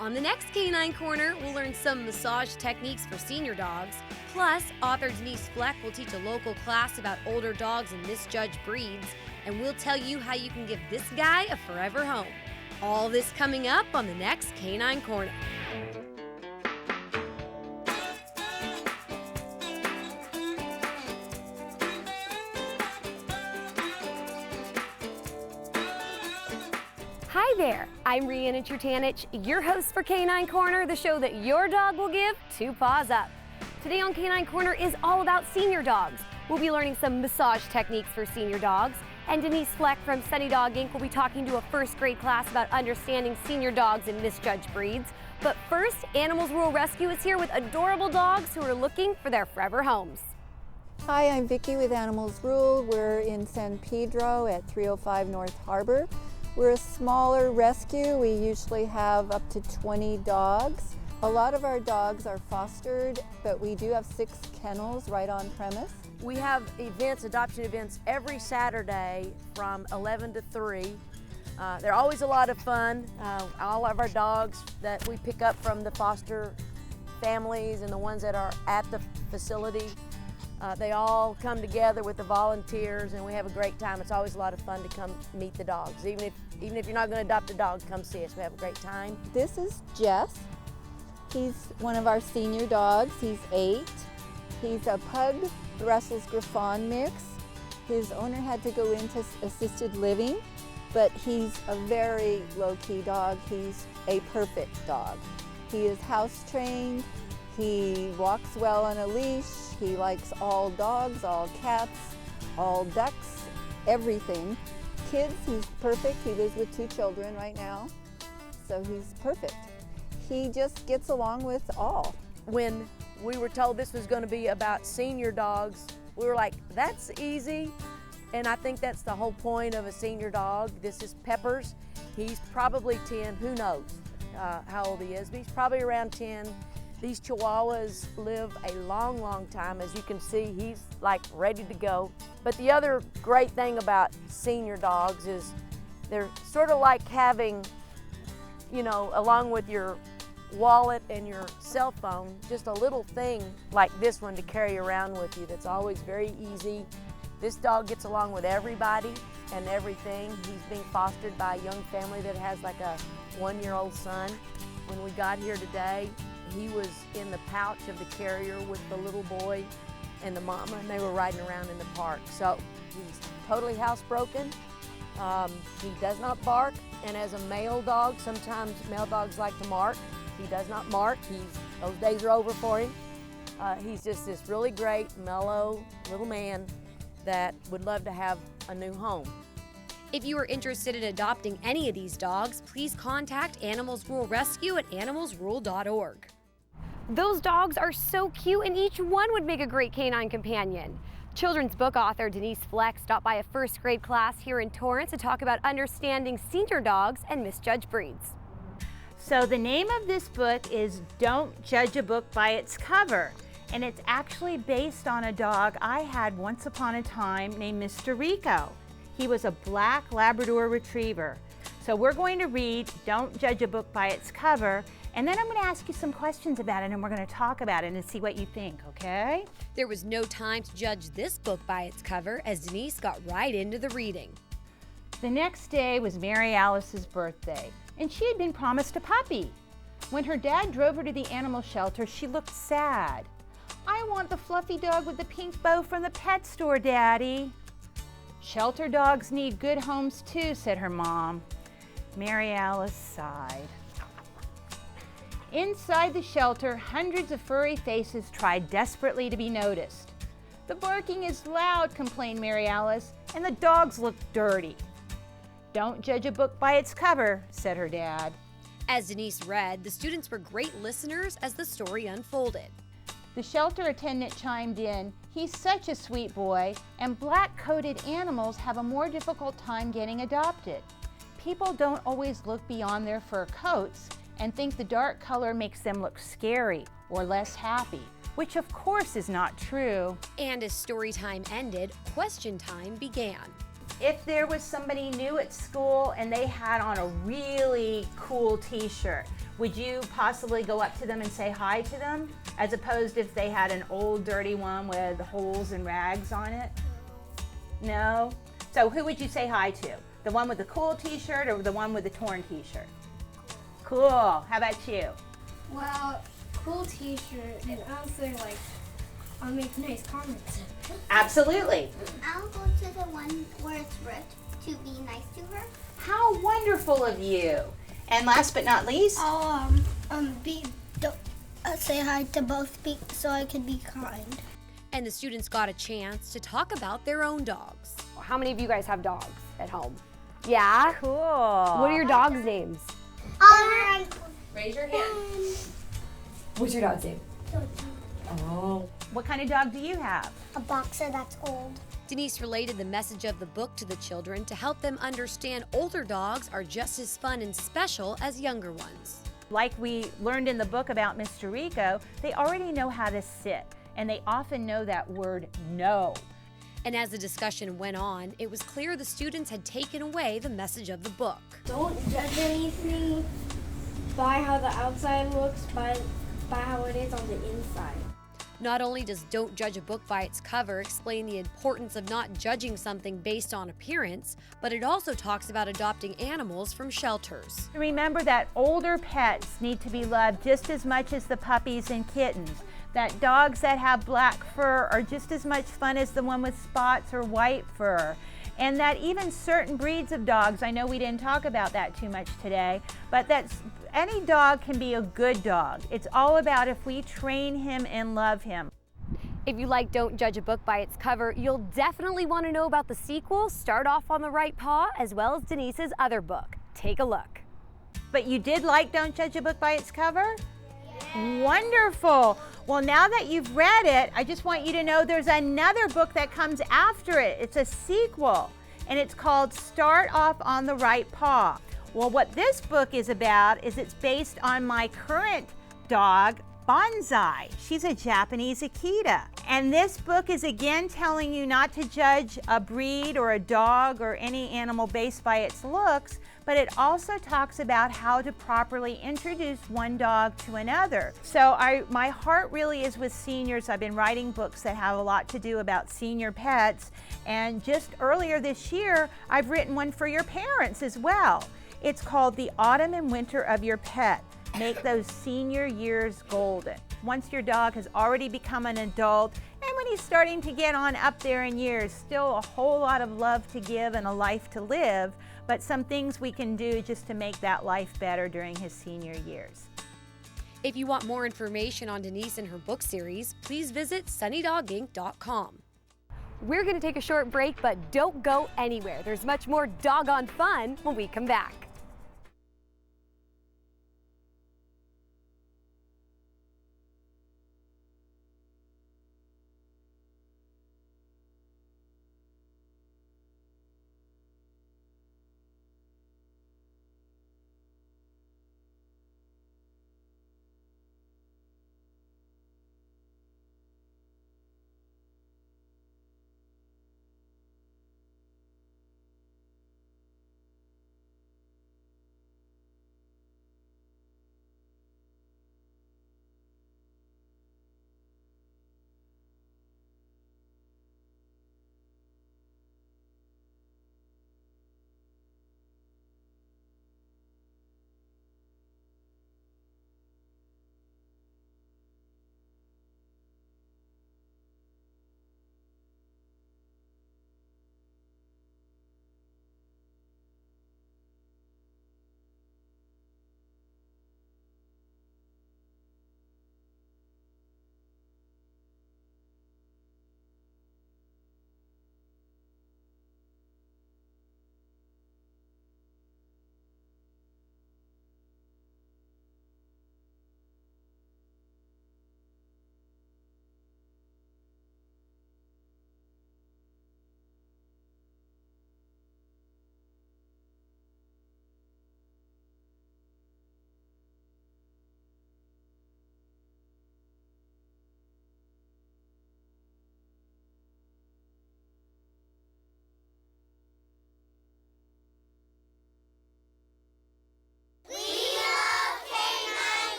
On the next Canine Corner, we'll learn some massage techniques for senior dogs. Plus, author Denise Fleck will teach a local class about older dogs and misjudged breeds. And we'll tell you how you can give this guy a forever home. All this coming up on the next Canine Corner. Hi there, I'm Rhianna Trutanich, your host for Canine Corner, the show that your dog will give 2 paws up. Today on Canine Corner is all about senior dogs. We'll be learning some massage techniques for senior dogs, and Denise Fleck from Sunny Dog Inc. will be talking to a first grade class about understanding senior dogs and misjudged breeds. But first, Animals Rural Rescue is here with adorable dogs who are looking for their forever homes. Hi, I'm Vicki with Animals Rural. We're in San Pedro at 305 North Harbor. We're a smaller rescue. We usually have up to 20 dogs. A lot of our dogs are fostered, but we do have 6 kennels right on premise. We have events, adoption events, every Saturday from 11 to 3. They're always a lot of fun. All of our dogs that we pick up from the foster families and the ones that are at the facility, they all come together with the volunteers and we have a great time. It's always a lot of fun to come meet the dogs. Even if you're not going to adopt a dog, come see us. We have a great time. This is Jess. He's one of our senior dogs. He's 8. He's a pug Brussels Griffon mix. His owner had to go into assisted living, but he's a very low-key dog. He's a perfect dog. He is house trained. He walks well on a leash. He likes all dogs, all cats, all ducks, everything. Kids, he's perfect. He lives with 2 children right now, so he's perfect. He just gets along with all. When we were told this was going to be about senior dogs, we were like, that's easy. And I think that's the whole point of a senior dog. This is Peppers. He's probably 10, who knows how old he is, but he's probably around 10. These Chihuahuas live a long, long time. As you can see, he's like ready to go. But the other great thing about senior dogs is they're sort of like having, you know, along with your wallet and your cell phone, just a little thing like this one to carry around with you that's always very easy. This dog gets along with everybody and everything. He's being fostered by a young family that has like a 1-year-old son. When we got here today, he was in the pouch of the carrier with the little boy and the mama, and they were riding around in the park. So he's totally housebroken. He does not bark, and as a male dog, sometimes male dogs like to mark. He does not mark. Those days are over for him. He's just this really great, mellow little man that would love to have a new home. If you are interested in adopting any of these dogs, please contact Animals Rural Rescue at animalsrural.org. Those dogs are so cute, and each one would make a great canine companion. Children's book author Denise Fleck stopped by a first grade class here in Torrance to talk about understanding senior dogs and misjudged breeds. So the name of this book is Don't Judge a Book by Its Cover, and it's actually based on a dog I had once upon a time named Mr. Rico. He was a black Labrador Retriever. So we're going to read Don't Judge a Book by Its Cover, and then I'm going to ask you some questions about it, and we're going to talk about it and see what you think, okay? There was no time to judge this book by its cover as Denise got right into the reading. The next day was Mary Alice's birthday, and she had been promised a puppy. When her dad drove her to the animal shelter, she looked sad. "I want the fluffy dog with the pink bow from the pet store, Daddy." "Shelter dogs need good homes too," said her mom. Mary Alice sighed. Inside the shelter, hundreds of furry faces tried desperately to be noticed. "The barking is loud," complained Mary Alice, "and the dogs look dirty." "Don't judge a book by its cover," said her dad. As Denise read, the students were great listeners as the story unfolded. The shelter attendant chimed in, "He's such a sweet boy, and black-coated animals have a more difficult time getting adopted. People don't always look beyond their fur coats and think the dark color makes them look scary or less happy, which of course is not true." And as story time ended, question time began. if there was somebody new at school and they had on a really cool t-shirt, would you possibly go up to them and say hi to them? As opposed if they had an old dirty one with holes and rags on it? No? So who would you say hi to? The one with the cool t-shirt or the one with the torn t-shirt? Cool. How about you? Well, cool t-shirt, and also like I'll make nice comments. Absolutely. I'll go to the one where it's ripped to be nice to her. How wonderful of you. And last but not least, I'll say hi to both so I can be kind. And the students got a chance to talk about their own dogs. How many of you guys have dogs at home? Yeah? cool. What are your dogs' names? Raise your hand. What's your dog's name? Oh. What kind of dog do you have? A boxer that's old. Denise related the message of the book to the children to help them understand older dogs are just as fun and special as younger ones. Like we learned in the book about Mr. Rico, they already know how to sit, and they often know that word no. And as the discussion went on, it was clear the students had taken away the message of the book. Don't judge anything by how the outside looks, by how it is on the inside. Not only does Don't Judge a Book by its cover explain the importance of not judging something based on appearance, but it also talks about adopting animals from shelters. Remember that older pets need to be loved just as much as the puppies and kittens. That dogs that have black fur are just as much fun as the one with spots or white fur. And that even certain breeds of dogs, I know we didn't talk about that too much today, but any dog can be a good dog. It's all about if we train him and love him. If you like Don't Judge a Book by its cover, you'll definitely want to know about the sequel, Start Off on the Right Paw, as well as Denise's other book. Take a look. But you did like Don't Judge a Book by its cover? Yeah. Wonderful. Well, now that you've read it, I just want you to know there's another book that comes after it. It's a sequel, and it's called Start Off on the Right Paw. Well, what this book is about is it's based on my current dog, Bonsai. She's a Japanese Akita. And this book is again telling you not to judge a breed or a dog or any animal based by its looks, but it also talks about how to properly introduce one dog to another. So my heart really is with seniors. I've been writing books that have a lot to do about senior pets. And just earlier this year, I've written one for your parents as well. It's called The Autumn and Winter of Your Pet. Make those senior years golden. Once your dog has already become an adult, and when he's starting to get on up there in years, still a whole lot of love to give and a life to live, but some things we can do just to make that life better during his senior years. If you want more information on Denise and her book series, please visit sunnydoginc.com. We're going to take a short break, but don't go anywhere. There's much more doggone fun when we come back.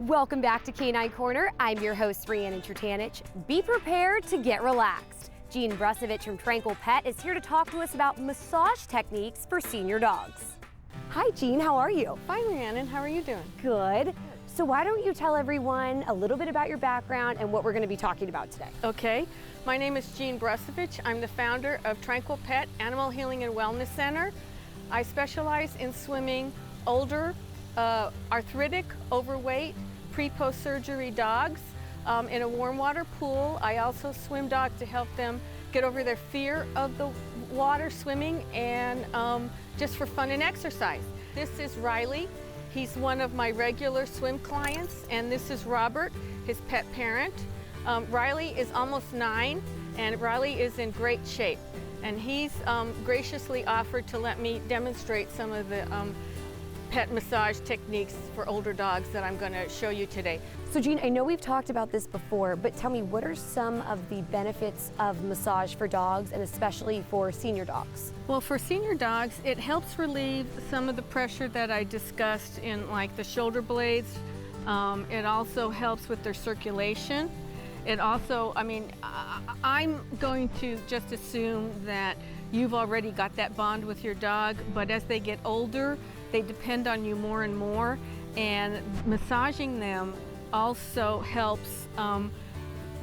Welcome back to Canine Corner. I'm your host, Rhiannon Trutanich. Be prepared to get relaxed. Jean Brusovich from Tranquil Pet is here to talk to us about massage techniques for senior dogs. Hi, Jean, how are you? Fine, Rhiannon. How are you doing? Good. So why don't you tell everyone a little bit about your background and what we're going to be talking about today? Okay. My name is Jean Brusovich. I'm the founder of Tranquil Pet Animal Healing and Wellness Center. I specialize in swimming older, arthritic, overweight, pre-post surgery dogs in a warm water pool. I also swim dogs to help them get over their fear of the water swimming and just for fun and exercise. This is Riley. He's one of my regular swim clients, and this is Robert, his pet parent. Riley is almost 9, and Riley is in great shape. And he's graciously offered to let me demonstrate some of the pet massage techniques for older dogs that I'm going to show you today. So Jean, I know we've talked about this before, but tell me, what are some of the benefits of massage for dogs, and especially for senior dogs? Well, for senior dogs, it helps relieve some of the pressure that I discussed in like the shoulder blades. It also helps with their circulation. It also, I'm going to just assume that you've already got that bond with your dog, but as they get older, they depend on you more and more, and massaging them also helps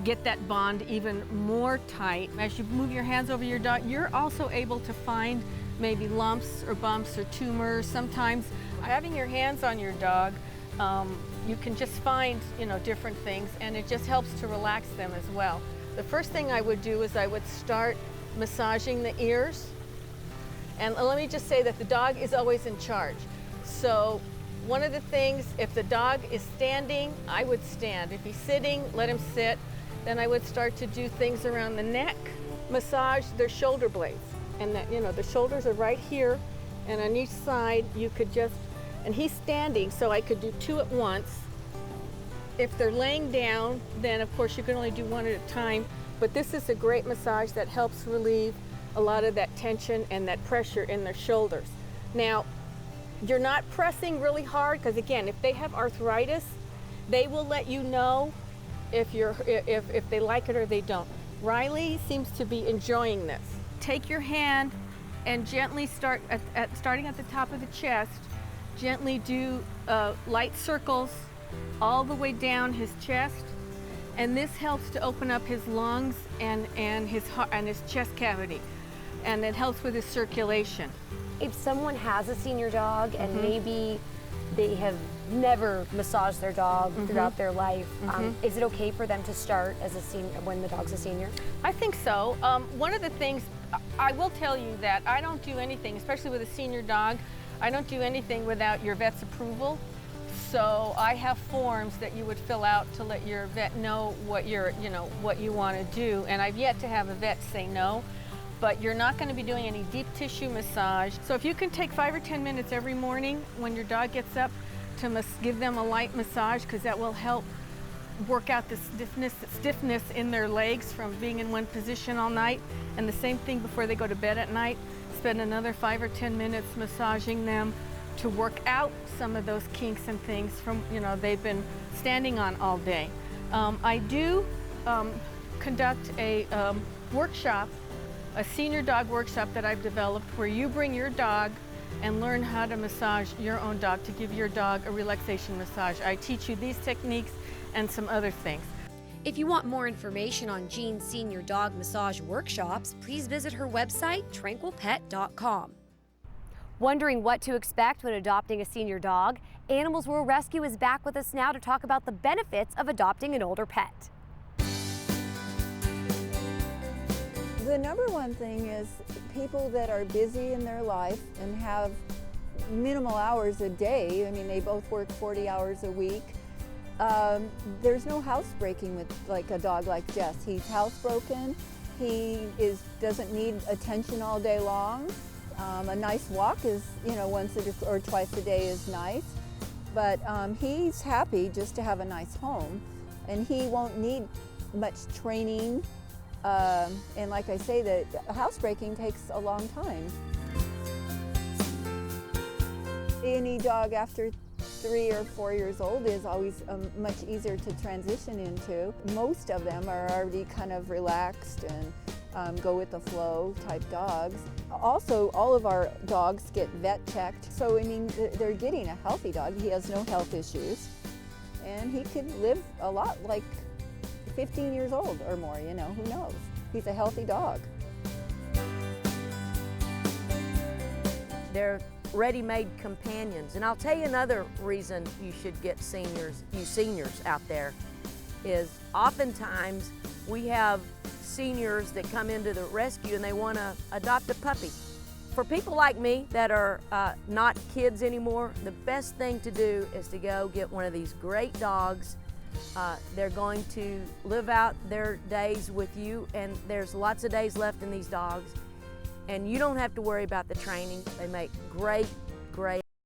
get that bond even more tight. As you move your hands over your dog, you're also able to find maybe lumps or bumps or tumors. Sometimes having your hands on your dog, you can just find, different things, and it just helps to relax them as well. The first thing I would do is I would start massaging the ears. And let me just say that the dog is always in charge. So one of the things, if the dog is standing, I would stand. If he's sitting, let him sit. Then I would start to do things around the neck, massage their shoulder blades. And that, the shoulders are right here, and on each side you could just, and he's standing, so I could do 2 at once. If they're laying down, then of course you can only do 1 at a time, but this is a great massage that helps relieve a lot of that tension and that pressure in their shoulders. Now, you're not pressing really hard, because again, if they have arthritis, they will let you know if they like it or they don't. Riley seems to be enjoying this. Take your hand and gently starting at the top of the chest, gently do light circles all the way down his chest, and this helps to open up his lungs and his heart and his chest cavity, and it helps with his circulation. If someone has a senior dog and maybe they have never massaged their dog throughout their life, is it okay for them to start as a senior when the dog's a senior? I think so. One of the things, I will tell you that I don't do anything, especially with a senior dog, I don't do anything without your vet's approval. So I have forms that you would fill out to let your vet know what what you want to do, and I've yet to have a vet say no. But you're not going to be doing any deep tissue massage. So if you can take 5 or 10 minutes every morning when your dog gets up to give them a light massage, because that will help work out the stiffness in their legs from being in one position all night. And the same thing before they go to bed at night. Spend another 5 or 10 minutes massaging them to work out some of those kinks and things from they've been standing on all day. I do conduct a workshop, a senior dog workshop that I've developed, where you bring your dog and learn how to massage your own dog, to give your dog a relaxation massage. I teach you these techniques and some other things. If you want more information on Jean's senior dog massage workshops, please visit her website, tranquilpet.com. Wondering what to expect when adopting a senior dog? Animals World Rescue is back with us now to talk about the benefits of adopting an older pet. The number one thing is people that are busy in their life and have minimal hours a day. I mean, they both work 40 hours a week. There's no housebreaking with like a dog like Jess. He's housebroken. He doesn't need attention all day long. A nice walk is, once or twice a day is nice. But he's happy just to have a nice home, and he won't need much training. And like I say, the housebreaking takes a long time. Any dog after 3 or 4 years old is always much easier to transition into. Most of them are already kind of relaxed and go with the flow type dogs. Also, all of our dogs get vet checked, so I mean they're getting a healthy dog. He has no health issues, and he could live a lot, like 15 years old or more, you know, who knows? He's a healthy dog. They're ready-made companions. And I'll tell you another reason you should get you seniors out there, is oftentimes we have seniors that come into the rescue and they want to adopt a puppy. For people like me that are not kids anymore, the best thing to do is to go get one of these great dogs. They're going to live out their days with you, and there's lots of days left in these dogs. And you don't have to worry about the training. They make great